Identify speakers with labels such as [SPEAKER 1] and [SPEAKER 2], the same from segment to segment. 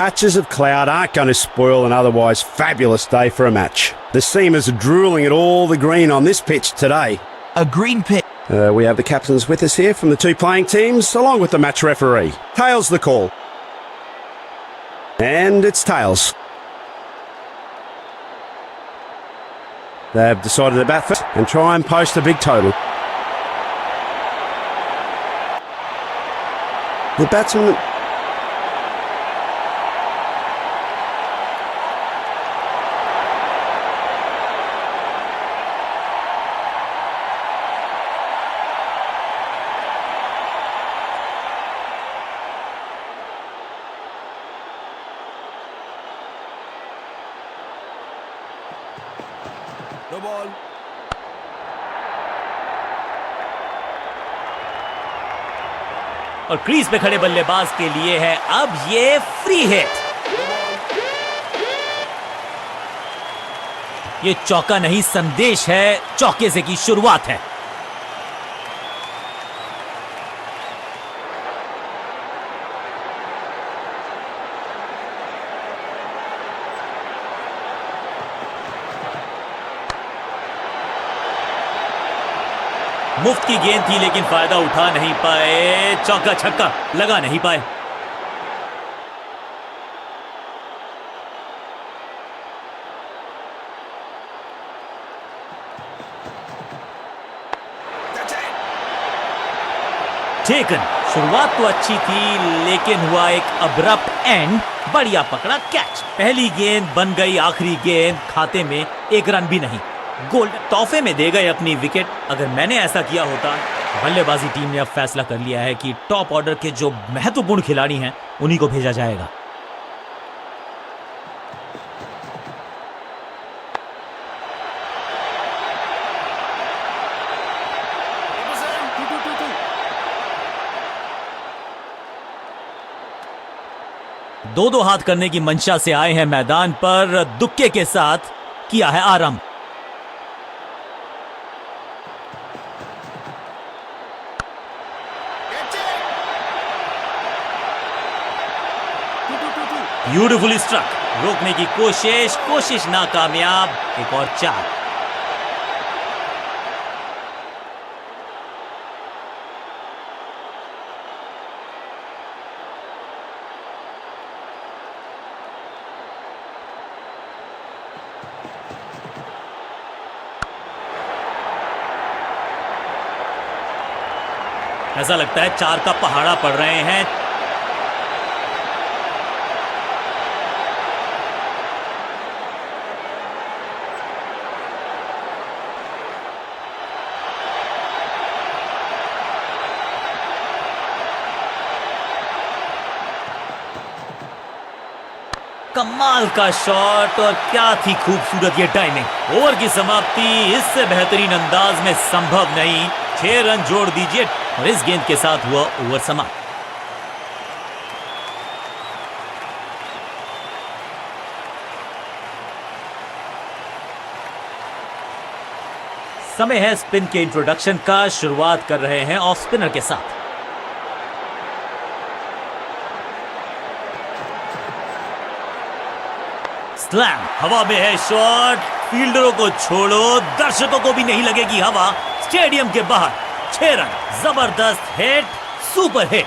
[SPEAKER 1] patches of cloud aren't going to spoil an otherwise fabulous day for a match. The seamers are drooling at all the green on this pitch today.
[SPEAKER 2] A green pitch.
[SPEAKER 1] We have the captains with us here from the two playing teams, along with the match referee. Tails the call. And it's tails. They've decided to bat first and try and post a big total. The batsman...
[SPEAKER 3] No ball.
[SPEAKER 4] और crease पे खड़े बल्लेबाज के लिए है अब ये free hit. ये चौका नहीं संदेश है, चौके से की शुरुआत है। मुफ्त की गेंद थी लेकिन फायदा उठा नहीं पाए, चौका छक्का लगा नहीं पाए। टेकन। शुरुआत तो अच्छी थी लेकिन हुआ एक अब्रप्ट एंड। बढ़िया पकड़ा कैच। पहली गेंद बन गई आखिरी गेंद, खाते में एक रन भी नहीं। गोल्ड तोहफे में दे गए अपनी विकेट। अगर मैंने ऐसा किया होता। बल्लेबाजी टीम ने अब फैसला कर लिया है कि टॉप ऑर्डर के जो महत्वपूर्ण खिलाड़ी हैं उन्हीं को भेजा जाएगा। दो हाथ करने की मंशा से आए हैं मैदान पर, दुक्के के साथ किया है आरंभ। Beautifully struck. रोकने की कोशिश नाकामयाब। एक और 4। ऐसा लगता है 4 का पहाड़ा पड़ रहे हैं। कमाल का शॉट और क्या थी खूबसूरत ये टाइमिंग। ओवर की समाप्ति इससे बेहतरीन अंदाज में संभव नहीं। 6 रन जोड़ दीजिए और इस गेंद के साथ हुआ ओवर समाप्त। समय है स्पिन के इंट्रोडक्शन का। शुरुआत कर रहे हैं ऑफ स्पिनर के साथ। स्लैम। हवा में है शॉट। फील्डरों को छोड़ो, दर्शकों को भी नहीं लगेगी हवा। स्टेडियम के बाहर 6 रन। जबरदस्त hit, super hit.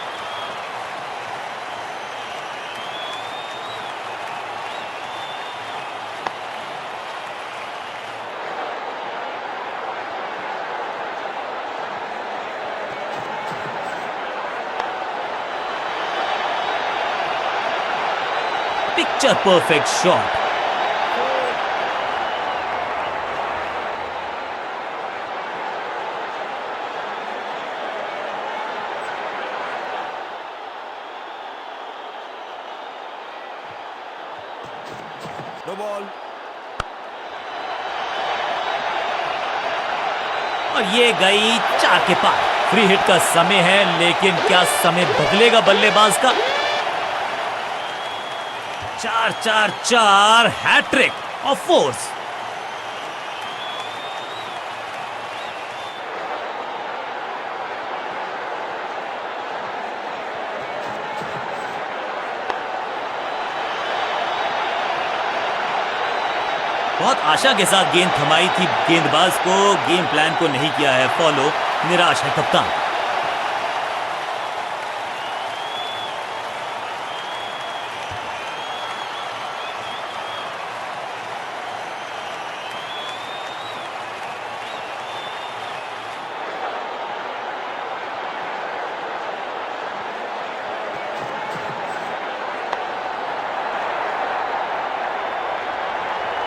[SPEAKER 4] Picture perfect shot.
[SPEAKER 3] No ball.
[SPEAKER 4] और ये गई 4 के पार। फ्री हिट का समय है लेकिन क्या समय बदलेगा बल्लेबाज का? 4-4-4 हैट्रिक ऑफ फोर्स। बहुत आशा के साथ गेंद थमाई थी गेंदबाज को, गेम प्लान को नहीं किया है फॉलो, निराश है कप्तान।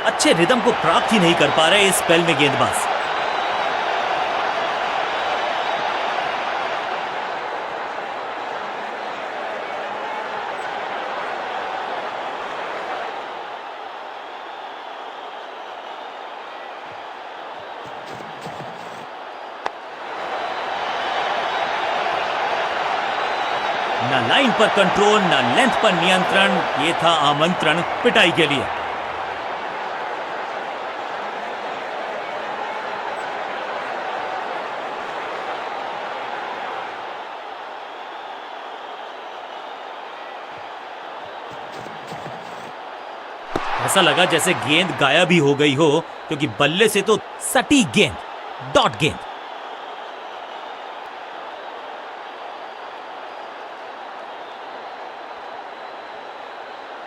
[SPEAKER 4] अच्छे रिदम को प्राप्त ही नहीं कर पा रहे इस स्पेल में गेंदबाज। ना लाइन पर कंट्रोल, ना लेंथ पर नियंत्रण, ये था आमंत्रण पिटाई के लिए। ऐसा लगा जैसे गेंद गायब ही हो गई हो, क्योंकि बल्ले से तो सटीक गेंद, डॉट गेंद।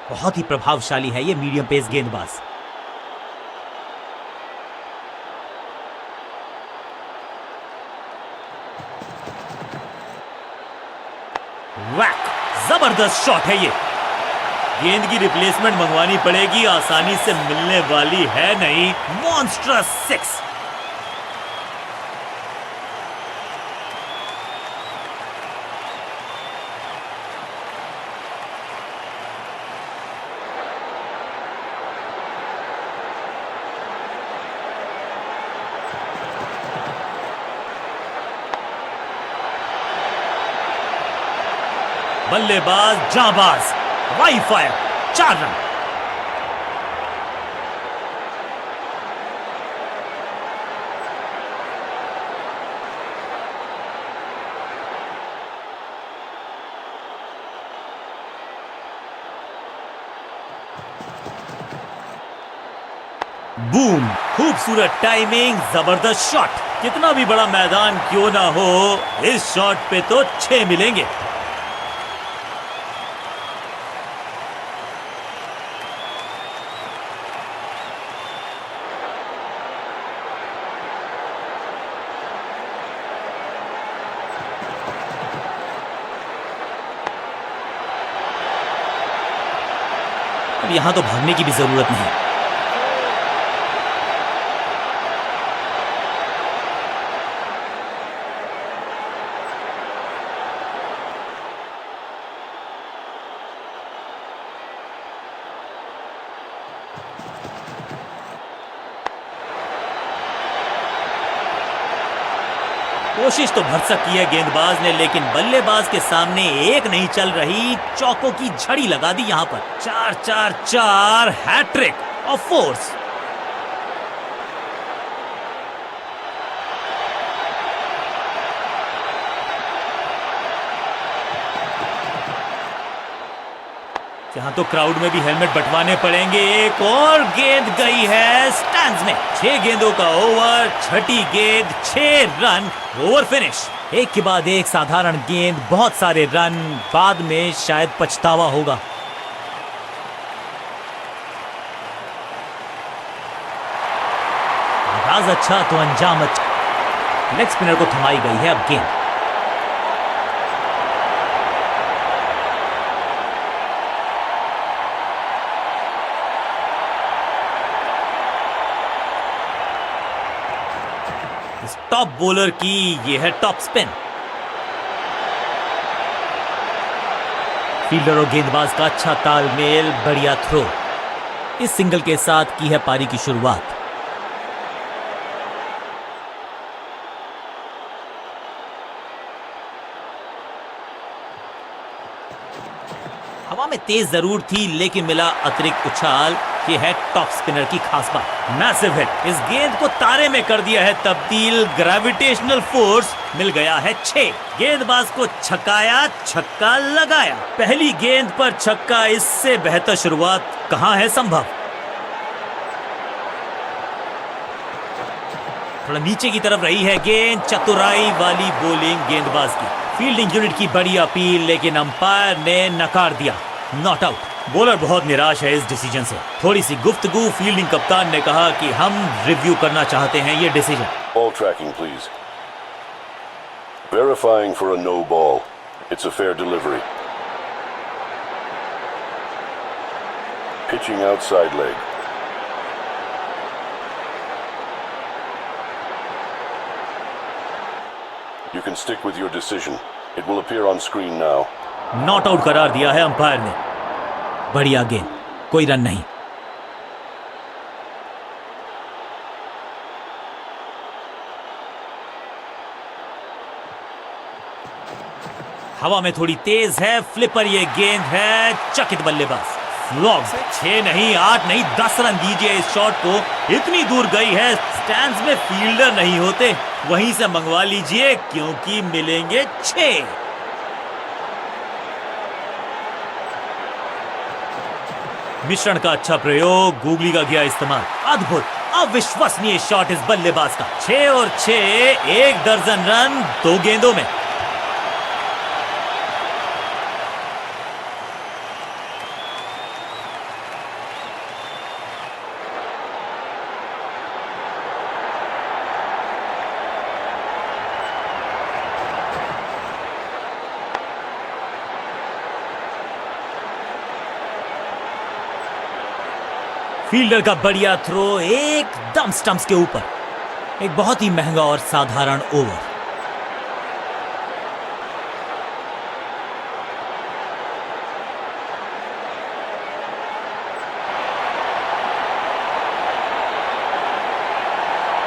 [SPEAKER 4] बहुत ही प्रभावशाली है ये मीडियम पेस गेंदबाज। वैक, जबरदस्त शॉट है ये। गेंद की रिप्लेसमेंट मंगवानी पड़ेगी, आसानी से मिलने वाली है नहीं। Monstrous six. बल्लेबाज जाबाज, वाई फायर, 4 रन। बूम, खूबसूरत टाइमिंग, जबरदस्त शॉट। कितना भी बड़ा मैदान क्यों ना हो, इस शॉट पे तो 6 मिलेंगे। अब यहां तो भागने की भी जरूरत नहीं। कोशिश तो भरसक की है गेंदबाज ने, लेकिन बल्लेबाज के सामने एक नहीं चल रही। चौकों की झड़ी लगा दी यहां पर। 4-4-4 हैट्रिक ऑफ फोर्स। यहां तो क्राउड में भी हेलमेट बंटवाने पड़ेंगे। एक और गेंद गई है स्टैंड्स में। 6 गेंदों का ओवर, छठी गेंद, 6 रन, ओवर फिनिश। एक के बाद एक साधारण गेंद, बहुत सारे रन, बाद में शायद पछतावा होगा। आगाज अच्छा तो अंजाम अच्छा। लेग स्पिनर को थमाई गई है अब गेंद। टॉप बॉलर की ये है टॉप स्पिन। फील्डर और गेंदबाज का अच्छा तालमेल, बढ़िया थ्रो। इस सिंगल के साथ की है पारी की शुरुआत। हवा में तेज जरूर थी, लेकिन मिला अतिरिक्त उछाल। ये है टॉप स्पिनर की खास बात। मैसिव हिट, इस गेंद को तारे में कर दिया है तब्दील। ग्रेविटेशनल फोर्स मिल गया है 6। गेंदबाज को छकाया, छक्का लगाया। पहली गेंद पर छक्का, इससे बेहतर शुरुआत कहां है संभव। थोड़ा नीचे की तरफ रही है गेंद, चतुराई वाली बॉलिंग गेंदबाज की। फील्डिंग यूनिट की बड़ी अपील, लेकिन अंपायर ने नकार दिया, नॉट आउट। बॉलर बहुत निराश है इस डिसीजन से। थोड़ी सी गुफ्तगू, फील्डिंग कप्तान ने कहा कि हम रिव्यू करना चाहते हैं ये decision.
[SPEAKER 2] Ball tracking, please. Verifying for a no ball. It's a fair delivery. Pitching outside leg. You can stick with your decision. It will appear on screen now.
[SPEAKER 4] Not out करार दिया है umpire ने। बढ़िया गेंद, कोई run नहीं। हवा में थोड़ी तेज है, फ्लिपर ये गेंद है, चकित बल्लेबाज। फ्लॉग 6 नहीं, 8 नहीं, 10 रन दीजिए इस शॉट को। इतनी दूर गई है, स्टैंड्स में फील्डर नहीं होते, वहीं से मंगवा लीजिए क्योंकि मिलेंगे 6। मिश्रण का अच्छा प्रयोग, गूगली का किया इस्तेमाल। अद्भुत, अविश्वसनीय शॉट इस बल्लेबाज का। 6 और 6, 1 दर्जन रन 2 गेंदों में। फील्डर का बढ़िया थ्रो, एकदम स्टंप्स के ऊपर। एक बहुत ही महंगा और साधारण ओवर।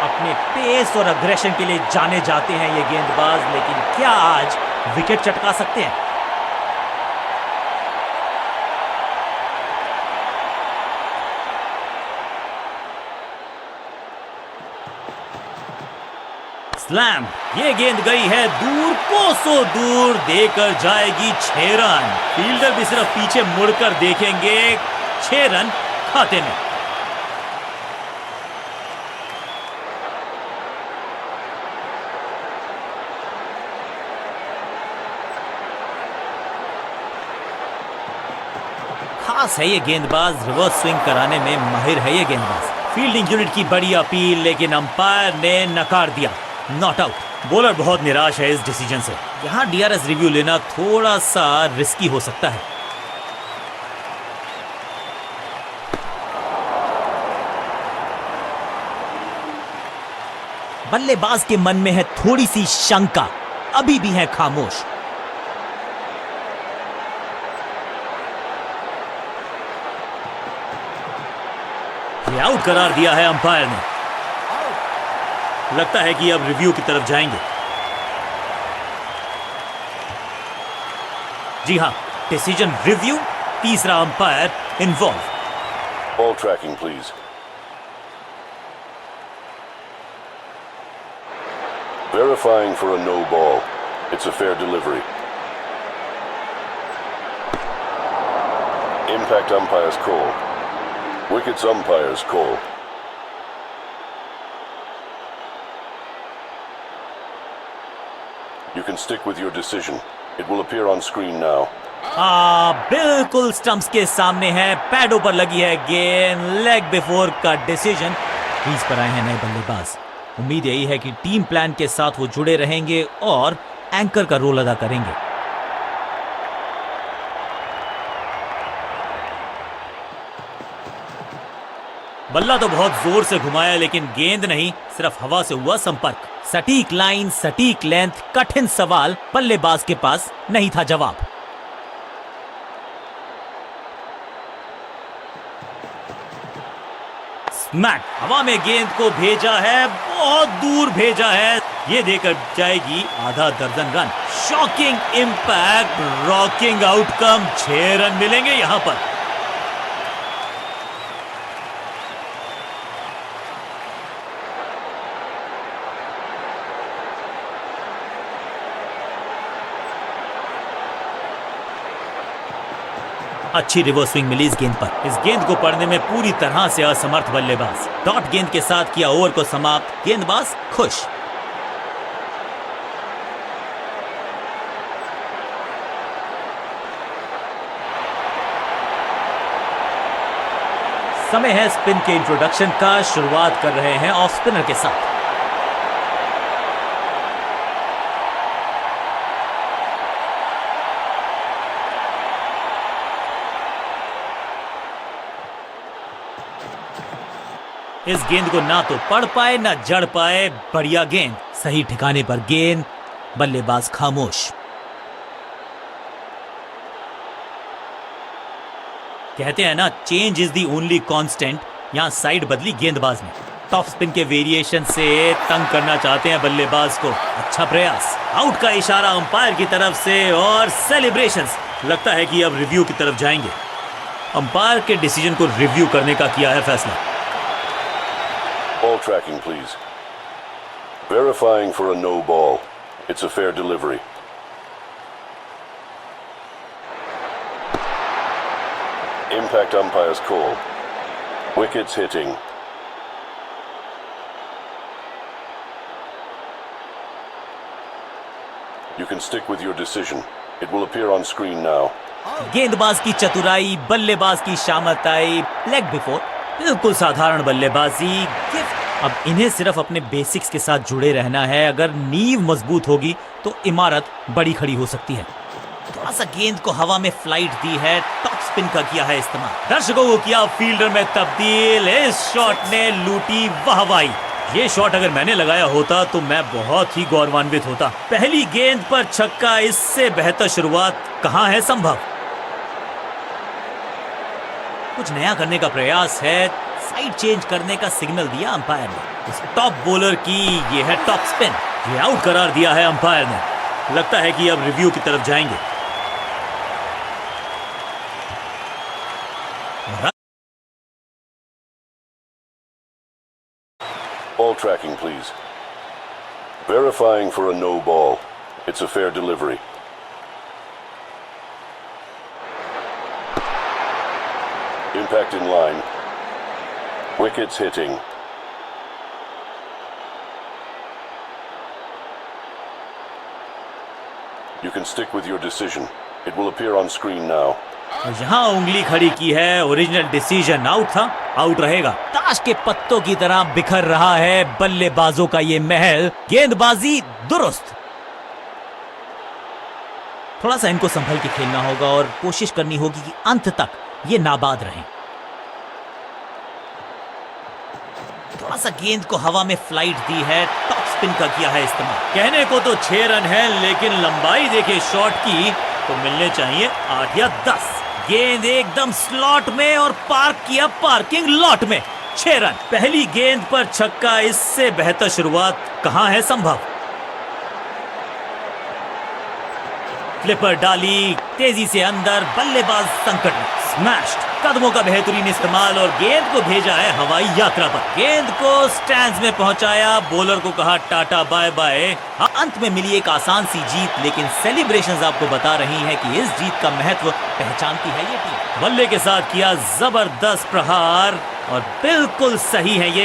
[SPEAKER 4] अपने पेस और अग्रेशन के लिए जाने जाते हैं ये गेंदबाज, लेकिन क्या आज विकेट चटका सकते हैं? स्लैम, ये गेंद गई है दूर, कोसों दूर, देकर जाएगी 6 रन। फील्डर भी सिर्फ पीछे मुड़कर देखेंगे, 6 रन खाते में। खास है ये गेंदबाज, रिवर्स स्विंग कराने में माहिर है ये गेंदबाज। फील्डिंग यूनिट की बड़ी अपील, लेकिन अंपायर ने नकार दिया, नॉट आउट। बॉलर बहुत निराश है इस डिसीजन से। यहां डीआरएस रिव्यू लेना थोड़ा सा रिस्की हो सकता है। बल्लेबाज के मन में है थोड़ी सी शंका, अभी भी है खामोश। ये आउट करार दिया है अंपायर ने। लगता है कि अब रिव्यू की तरफ जाएंगे। जी हां, डिसीजन रिव्यू, तीसरा umpire involve.
[SPEAKER 2] Ball tracking, please. Verifying for a no ball. It's a fair delivery. Impact umpire's call. Wickets umpire's call. You can stick with your decision. It will appear on screen now.
[SPEAKER 4] बिल्कुल stumps के सामने है, पैडों पर लगी है गेंद, leg before का decision. Crease पर आए हैं नए बल्लेबाज। उम्मीद यही है कि टीम प्लान के साथ वो जुड़े रहेंगे और एंकर का रोल अदा करेंगे। बल्ला तो बहुत जोर से घुमाया, लेकिन गेंद नहीं, सिर्फ हवा से हुआ संपर्क। सटीक लाइन, सटीक लेंथ, कठिन सवाल, बल्लेबाज के पास नहीं था जवाब। स्मैक, हवा में गेंद को भेजा है, बहुत दूर भेजा है, ये देकर जाएगी आधा दर्जन run. Shocking impact, rocking outcome, 6 run मिलेंगे यहां पर। अच्छी रिवर्स स्विंग मिली इस गेंद पर। इस गेंद को पढ़ने में पूरी तरह से असमर्थ बल्लेबाज। डॉट गेंद के साथ किया ओवर को समाप्त, गेंदबाज खुश। समय है स्पिन के इंट्रोडक्शन का। शुरुआत कर रहे हैं ऑफ स्पिनर के साथ। इस गेंद को ना तो पढ़ पाए ना जड़ पाए, बढ़िया गेंद, सही ठिकाने पर गेंद, बल्लेबाज खामोश। कहते हैं ना, change is the only constant. यहां साइड बदली गेंदबाज ने। टॉप स्पिन के वेरिएशन से तंग करना चाहते हैं बल्लेबाज को। अच्छा प्रयास। आउट का इशारा अंपायर की तरफ से और सेलिब्रेशंस। लगता है कि अब रिव्यू की तरफ जाएंगे। अंपायर के डिसीजन को रिव्यू करने का किया है फैसला।
[SPEAKER 2] Ball tracking, please. Verifying for a no ball. It's a fair delivery. Impact umpire's call. Wickets hitting. You can stick with your decision. It will appear on screen now.
[SPEAKER 4] गेंदबाज की चतुराई, बल्लेबाज की शामताई, लेग बिफोर, बिल्कुल साधारण बल्लेबाजी, gift. अब इन्हें सिर्फ अपने बेसिक्स के साथ जुड़े रहना है। अगर नींव मजबूत होगी तो इमारत बड़ी खड़ी हो सकती है। थोड़ा सा गेंद को हवा में फ्लाइट दी है, टॉप स्पिन का किया है इस्तेमाल। दर्शकों को किया फील्डर में तब्दील। इस शॉट ने लूटी वाहवाही। ये शॉट अगर मैंने लगाया होता तो मैं बहुत ही गौरवान्वित होता। पहली गेंद पर छक्का, इससे बेहतर शुरुआत कहां है संभव। कुछ नया करने का प्रयास है। साइड चेंज करने का सिग्नल दिया अंपायर ने। इस टॉप बॉलर की ये है टॉप स्पिन। ये आउट करार दिया है अंपायर ने। लगता है कि अब रिव्यू की तरफ जाएंगे।
[SPEAKER 2] Ball tracking, please. Verifying for a no ball. It's a fair delivery. Impact in line. Wickets hitting. You can stick with your decision. It will appear on screen now.
[SPEAKER 4] यहां उंगली खड़ी की है। ओरिजिनल डिसीजन आउट था, out रहेगा। ताश के पत्तों की तरह बिखर रहा है बल्लेबाजों का ये महल। गेंदबाजी दुरुस्त। थोड़ा सा इनको संभल के खेलना होगा और कोशिश करनी होगी कि अंत तक ये नाबाद रहें। थोड़ा सा गेंद को हवा में फ्लाइट दी है, टॉप स्पिन का किया है इस्तेमाल। कहने को तो 6 रन है, लेकिन लंबाई देखे शॉट की तो मिलने चाहिए 8 या 10। गेंद एकदम स्लॉट में और पार्क किया पार्किंग लॉट में। 6 रन। पहली गेंद पर छक्का, इससे बेहतर शुरुआत कहां है संभव। फ्लिपर डाली, तेजी से अंदर, बल्लेबाज संकट में। स्मैश्ड। कदमों का बेहतरीन इस्तेमाल और गेंद को भेजा है हवाई यात्रा पर। गेंद को स्टैंड्स में पहुंचाया, बॉलर को कहा टाटा बाय बाय। अंत में मिली एक आसान सी जीत, लेकिन सेलिब्रेशंस आपको बता रही हैं कि इस जीत का महत्व पहचानती है ये टीम। बल्ले के साथ किया जबरदस्त प्रहार और बिल्कुल सही है ये।